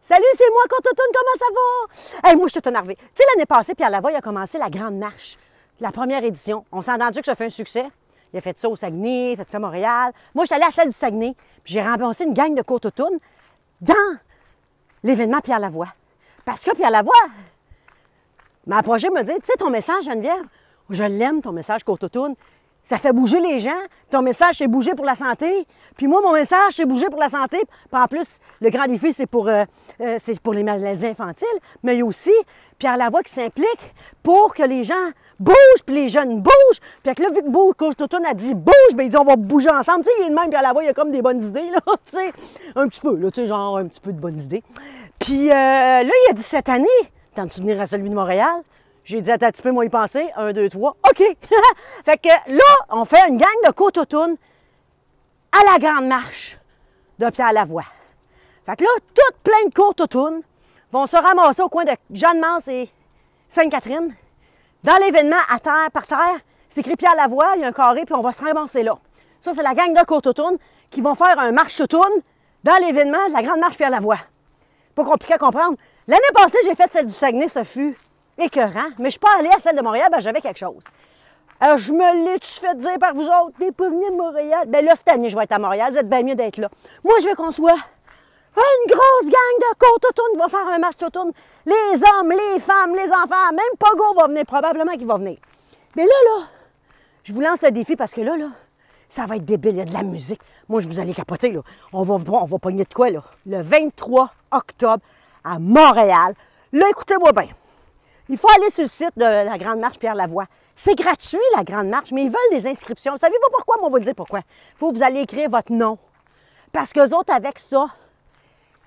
Salut, c'est moi, Courtautoune, comment ça va? Hey, moi, je suis toute énervée. Tu sais, l'année passée, Pierre Lavoie, il a commencé la Grande Marche, la première édition. On s'est entendu que ça fait un succès. Il a fait ça au Saguenay, il a fait ça à Montréal. Moi, je suis allée à celle du Saguenay, puis j'ai ramassé une gang de Courtautoune dans l'événement Pierre Lavoie. Parce que Pierre Lavoie m'a approché et m'a dit, tu sais, ton message, Geneviève, je l'aime, ton message Courtautoune. Ça fait bouger les gens. Ton message, c'est bouger pour la santé. Puis moi, mon message, c'est bouger pour la santé. Puis en plus, le grand défi, c'est pour les maladies infantiles. Mais il y a aussi Pierre Lavoie qui s'implique pour que les gens bougent, puis les jeunes bougent. Puis là, vu que Courtautoune a dit bouge, bien, il dit on va bouger ensemble. Tu sais, il est de même, Pierre Lavoie, il a comme des bonnes idées, là, tu sais. Un petit peu, là, tu sais, genre un petit peu de bonnes idées. Puis là, il a dit cette année, t'as-tu venir à celui de Montréal? J'ai dit, attends un petit peu, moi, y penser. 1, 2, 3. OK! Fait que là, on fait une gang de Courtautoune à la Grande Marche de Pierre Lavoie. Fait que là, toutes plein de Courtautounes vont se ramasser au coin de Jeanne-Mance et Sainte-Catherine. Dans l'événement, à terre, par terre, c'est écrit Pierre Lavoie, il y a un carré, puis on va se ramasser là. Ça, c'est la gang de Courtautoune qui vont faire un marche-toutoune dans l'événement de la Grande Marche Pierre Lavoie. Pas compliqué à comprendre. L'année passée, j'ai fait celle du Saguenay, ça fut écœurant, mais je suis pas allée à celle de Montréal, ben j'avais quelque chose. Je me l'ai-tu fait dire par vous autres, t'es pas venu de Montréal? Ben là, cette année, je vais être à Montréal, vous êtes bien mieux d'être là. Moi, je veux qu'on soit une grosse gang de Courtautoune qui va faire un match toutoune. Les hommes, les femmes, les enfants, même Pogo va venir, probablement qu'il va venir. Mais là, je vous lance le défi parce que là, ça va être débile, il y a de la musique. Moi, je vous allez capoter, là. On va pogner de quoi, là? Le 23 octobre à Montréal. Là, écoutez-moi bien. Il faut aller sur le site de la Grande Marche Pierre Lavoie. C'est gratuit, la Grande Marche, mais ils veulent des inscriptions. Savez-vous pourquoi? Moi, on va vous dire pourquoi. Il faut que vous allez écrire votre nom. Parce qu'eux autres, avec ça,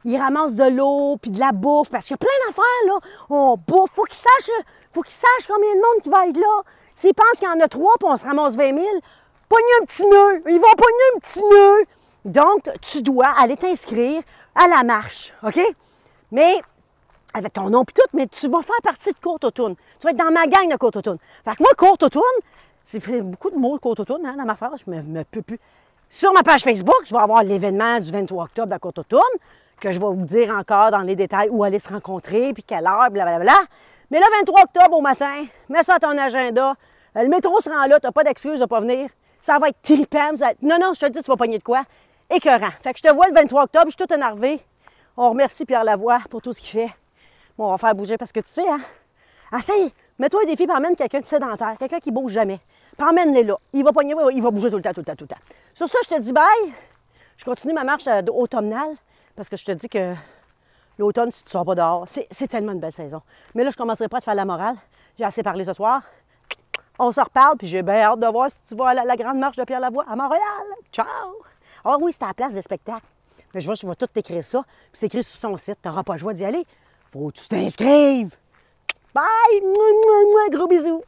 ils ramassent de l'eau puis de la bouffe. Parce qu'il y a plein d'affaires, là. On bouffe. Faut qu'ils sachent combien de monde qui va être là. S'ils pensent qu'il y en a 3 puis on se ramasse 20 000, pognez un petit nœud. Ils vont pogner un petit nœud. Donc, tu dois aller t'inscrire à la marche, OK? Mais avec ton nom puis tout, mais tu vas faire partie de Courtautoune. Tu vas être dans ma gang de Courtautoune. Fait que moi, Courtautoune, c'est beaucoup de mots Courtautoune dans ma phrase, je me peux plus. Sur ma page Facebook, je vais avoir l'événement du 23 octobre à Courtautoune, que je vais vous dire encore dans les détails où aller se rencontrer, puis quelle heure, blablabla. Mais le 23 octobre au matin, mets ça à ton agenda. Le métro se rend là, t'as pas d'excuse de pas venir. Ça va être trippant. Non, je te dis, tu vas pogner de quoi? Écœurant. Fait que je te vois le 23 octobre, je suis toute énervée. On remercie Pierre Lavoie pour tout ce qu'il fait. Bon, on va faire bouger parce que tu sais, hein? Essaye, mets-toi un défi, puis emmène quelqu'un de sédentaire, quelqu'un qui bouge jamais. Puis emmène-les là. Il va pogner, il va bouger tout le temps. Sur ça, je te dis bye. Je continue ma marche automnale parce que je te dis que l'automne, si tu ne sors pas dehors, c'est tellement une belle saison. Mais là, je ne commencerai pas à te faire la morale. J'ai assez parlé ce soir. On se reparle, puis j'ai bien hâte de voir si tu vas à la Grande Marche de Pierre Lavoie à Montréal. Ciao! Ah oui, c'est à la place des spectacles. Mais je vais tout t'écrire ça, puis c'est écrit sur son site. Tu n'auras pas le choix d'y aller. Faut que tu t'inscrives. Bye! Mouah, mouah, mouah, gros bisous!